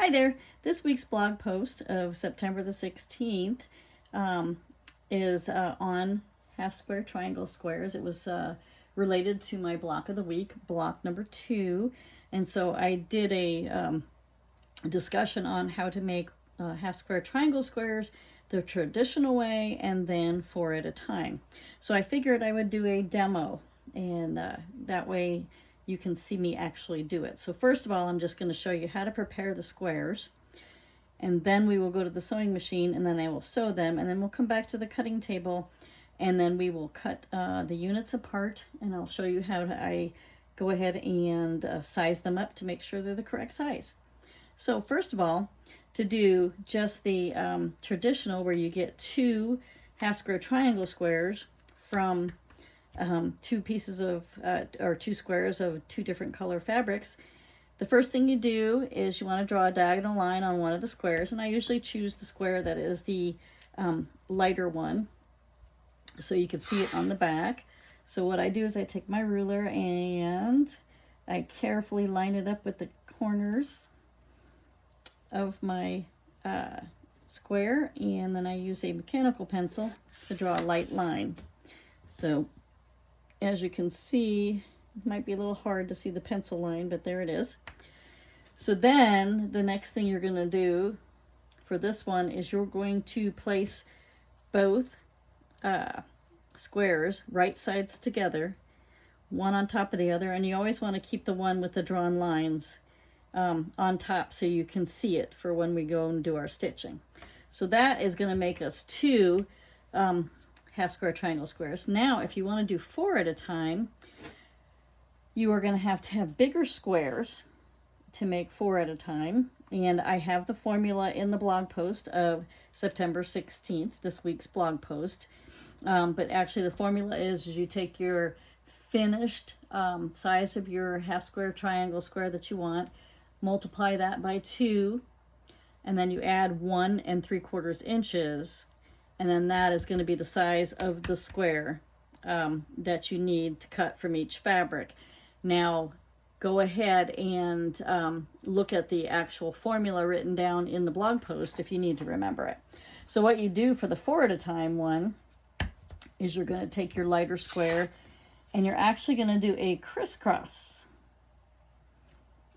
Hi there. This week's blog post of September the 16th is on half square triangle squares. It was related to my block of the week, block number 2. And so I did a discussion on how to make half square triangle squares the traditional way and then 4 at a time. So I figured I would do a demo, and that way you can see me actually do it. So first of all, I'm just going to show you how to prepare the squares, and then we will go to the sewing machine, and then I will sew them, and then we'll come back to the cutting table, and then we will cut the units apart, and I'll show you how I go ahead and size them up to make sure they're the correct size. So first of all, to do just the traditional, where you get 2 half square triangle squares from 2 pieces of or 2 squares of 2 different color fabrics, the first thing you do is you want to draw a diagonal line on one of the squares, and I usually choose the square that is the lighter one so you can see it on the back. So what I do is I take my ruler and I carefully line it up with the corners of my square, and then I use a mechanical pencil to draw a light line. So as you can see, it might be a little hard to see the pencil line, but there it is. So then the next thing you're going to do for this one is you're going to place both squares right sides together, one on top of the other, and you always want to keep the one with the drawn lines on top so you can see it for when we go and do our stitching. So that is going to make us 2 half square triangle squares. Now if you want to do 4 at a time, you are going to have bigger squares to make 4 at a time, and I have the formula in the blog post of September 16th, this week's blog post. But actually the formula is you take your finished size of your half square triangle square that you want, multiply that by 2, and then you add 1 3/4 inches, and then that is going to be the size of the square that you need to cut from each fabric. Now go ahead and look at the actual formula written down in the blog post if you need to remember it. So what you do for the 4 at a time one is you're going to take your lighter square and you're actually going to do a crisscross.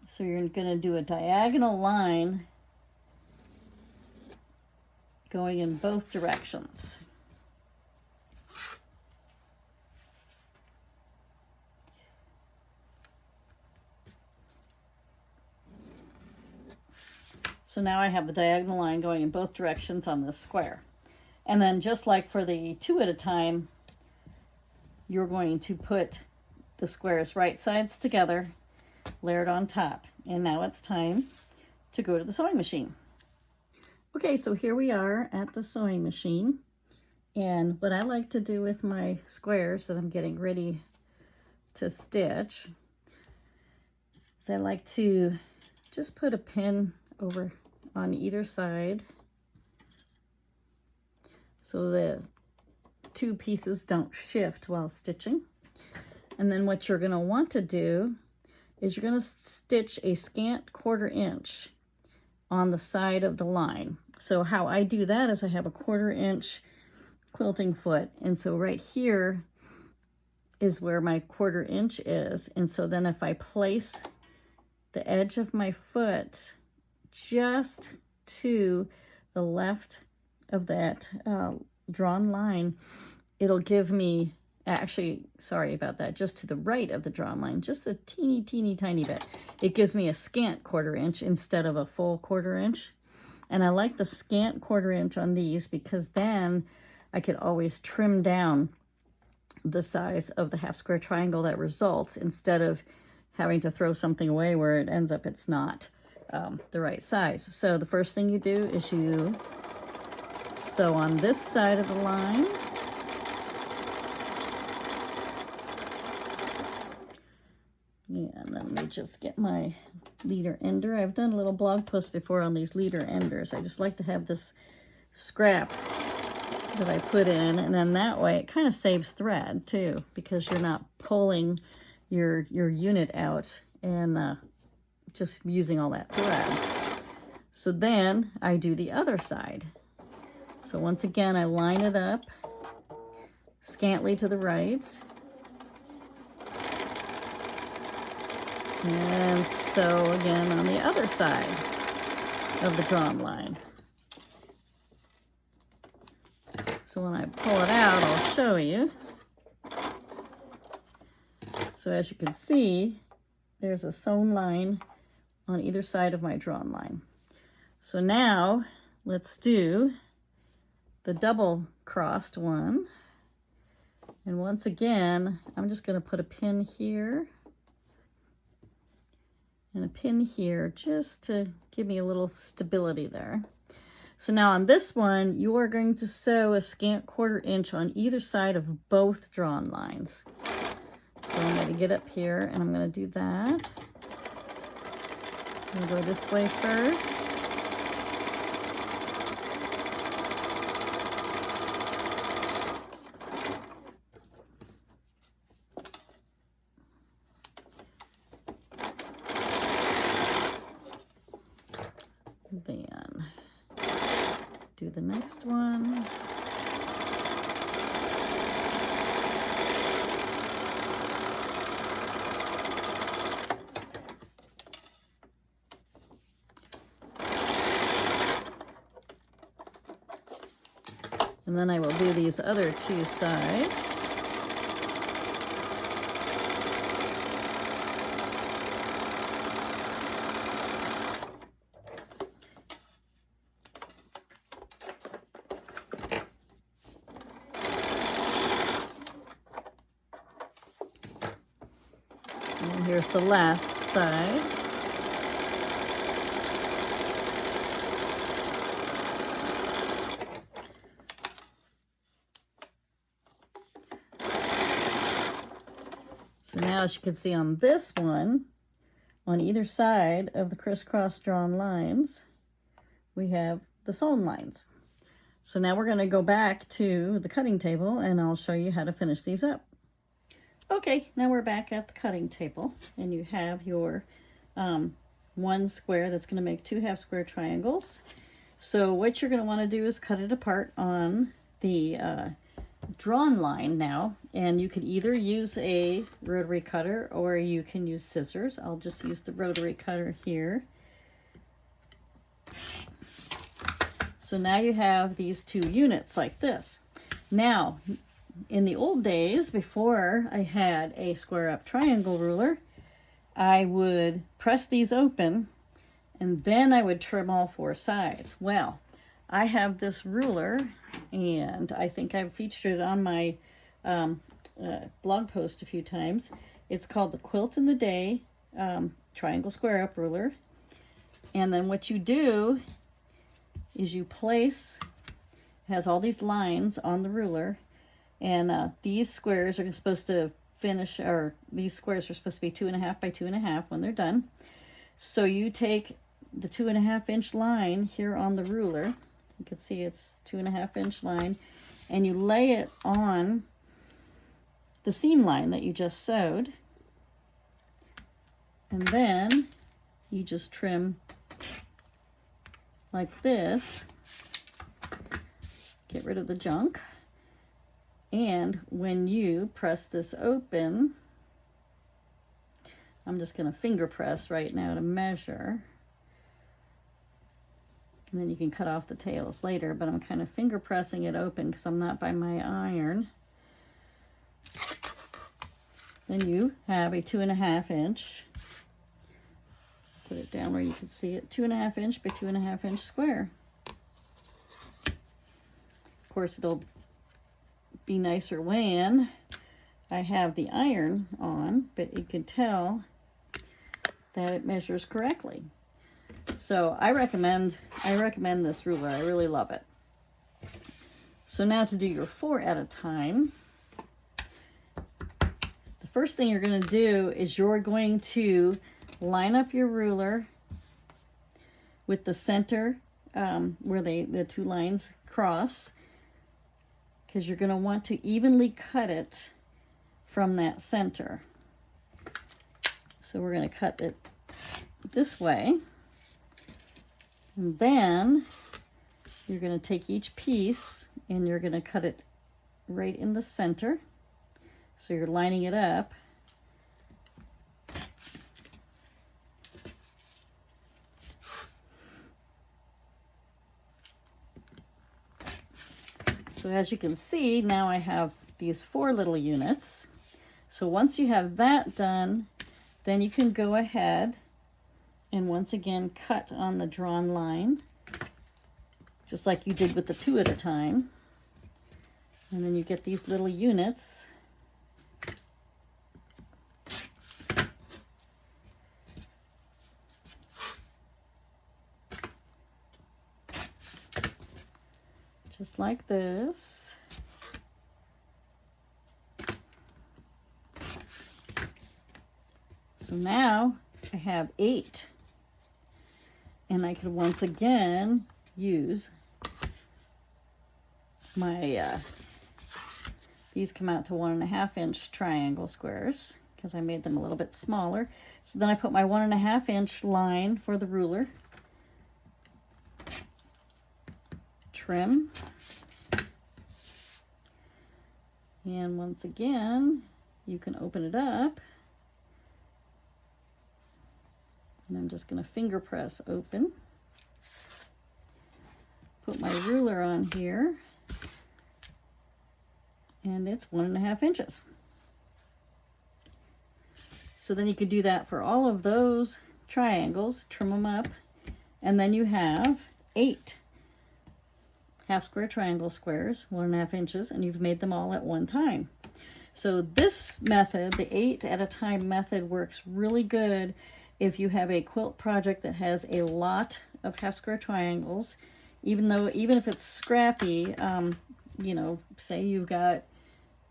So you're going to do a diagonal line going in both directions. So now I have the diagonal line going in both directions on this square. And then just like for the 2 at a time, you're going to put the squares right sides together, layered on top. And now it's time to go to the sewing machine. Okay, so here we are at the sewing machine. And what I like to do with my squares that I'm getting ready to stitch is I like to just put a pin over on either side so the 2 pieces don't shift while stitching. And then what you're going to want to do is you're going to stitch a scant 1/4 inch on the side of the line. So how I do that is I have a 1/4 inch quilting foot, and so right here is where my 1/4 inch is. And so then if I place the edge of my foot just to the left of that drawn line, it'll give me, actually, sorry about that, just to the right of the drawn line, just a teeny tiny bit. It gives me a scant 1/4 inch instead of a full 1/4 inch. And I like the scant 1/4 inch on these because then I could always trim down the size of the half square triangle that results, instead of having to throw something away where it ends up it's not the right size. So the first thing you do is you sew on this side of the line. And then let me just get my leader ender. I've done a little blog post before on these leader enders. I just like to have this scrap that I put in, and then that way it kind of saves thread too, because you're not pulling your unit out and just using all that thread. So then I do the other side. So once again, I line it up scantly to the right. And so again on the other side of the drawn line. So when I pull it out, I'll show you. So as you can see, there's a sewn line on either side of my drawn line. So now let's do the double crossed one. And once again, I'm just going to put a pin here and a pin here just to give me a little stability there. So now on this one, you are going to sew a scant 1/4 inch on either side of both drawn lines. So I'm going to get up here and I'm going to do that. I'm going to go this way first. Then do the next one. And then I will do these other two sides. And here's the last side. So now, as you can see on this one, on either side of the crisscross drawn lines, we have the sewn lines. So now we're going to go back to the cutting table and I'll show you how to finish these up. Okay, now we're back at the cutting table and you have your one square that's going to make 2 half square triangles. So what you're going to want to do is cut it apart on the drawn line now, and you could either use a rotary cutter or you can use scissors. I'll just use the rotary cutter here. So now you have these 2 units like this. Now, in the old days, before I had a square up triangle ruler, I would press these open and then I would trim all 4 sides. Well, I have this ruler, and I think I've featured it on my blog post a few times. It's called the Quilt in the Day Triangle Square Up Ruler. And then what you do is you place, it has all these lines on the ruler, and these squares are supposed to finish, or these squares are supposed to be 2.5 by 2.5 when they're done. So you take the 2.5 inch line here on the ruler. You can see it's 2.5 inch line, and you lay it on the seam line that you just sewed, and then you just trim like this, get rid of the junk, and when you press this open, I'm just going to finger press right now to measure. And then you can cut off the tails later, but I'm kind of finger pressing it open because I'm not by my iron. Then you have a 2.5 inch, put it down where you can see it, 2.5 inch by 2.5 inch square. Of course, it'll be nicer when I have the iron on, but you can tell that it measures correctly. So I recommend this ruler. I really love it. So now to do your 4 at a time, the first thing you're going to do is you're going to line up your ruler with the center where the 2 lines cross, because you're going to want to evenly cut it from that center. So we're going to cut it this way. And then you're going to take each piece and you're going to cut it right in the center. So you're lining it up. So as you can see, now I have these 4 little units. So once you have that done, then you can go ahead and once again cut on the drawn line, just like you did with the 2 at a time. And then you get these little units. Just like this. So now I have 8. And I can once again use my, these come out to 1.5-inch triangle squares because I made them a little bit smaller. So then I put my 1.5-inch line for the ruler. Trim. And once again, you can open it up. And I'm just going to finger press open. Put my ruler on here. And it's 1.5 inches. So then you could do that for all of those triangles, trim them up, and then you have 8 half square triangle squares, 1.5 inches, and you've made them all at one time. So this method, the 8 at a time method, works really good if you have a quilt project that has a lot of half square triangles. Even if it's scrappy, you know, say you've got,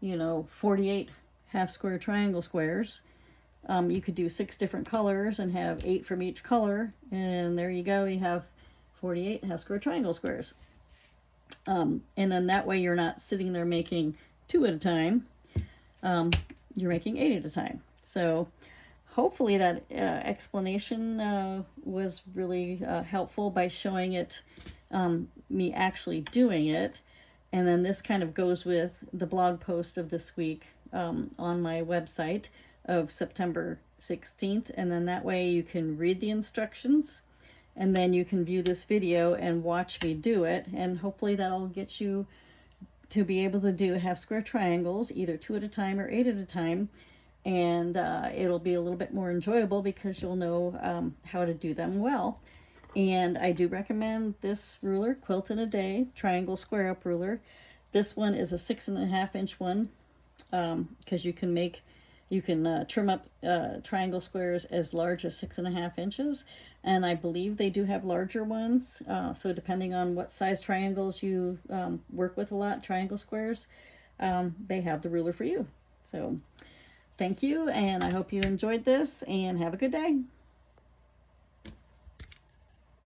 you know, 48 half square triangle squares, you could do 6 different colors and have 8 from each color, and there you go, you have 48 half square triangle squares. And then that way you're not sitting there making 2 at a time, you're making 8 at a time. So hopefully that explanation was really helpful by showing it, me actually doing it. And then this kind of goes with the blog post of this week on my website of September 16th. And then that way you can read the instructions and then you can view this video and watch me do it. And hopefully that'll get you to be able to do half square triangles, either 2 at a time or 8 at a time. And it'll be a little bit more enjoyable because you'll know how to do them well. And I do recommend this ruler, Quilt in a Day Triangle Square Up Ruler. This one is a 6.5-inch one because you can trim up triangle squares as large as 6.5 inches. And I believe they do have larger ones. So depending on what size triangles you work with a lot, triangle squares, they have the ruler for you. So thank you, and I hope you enjoyed this, and have a good day.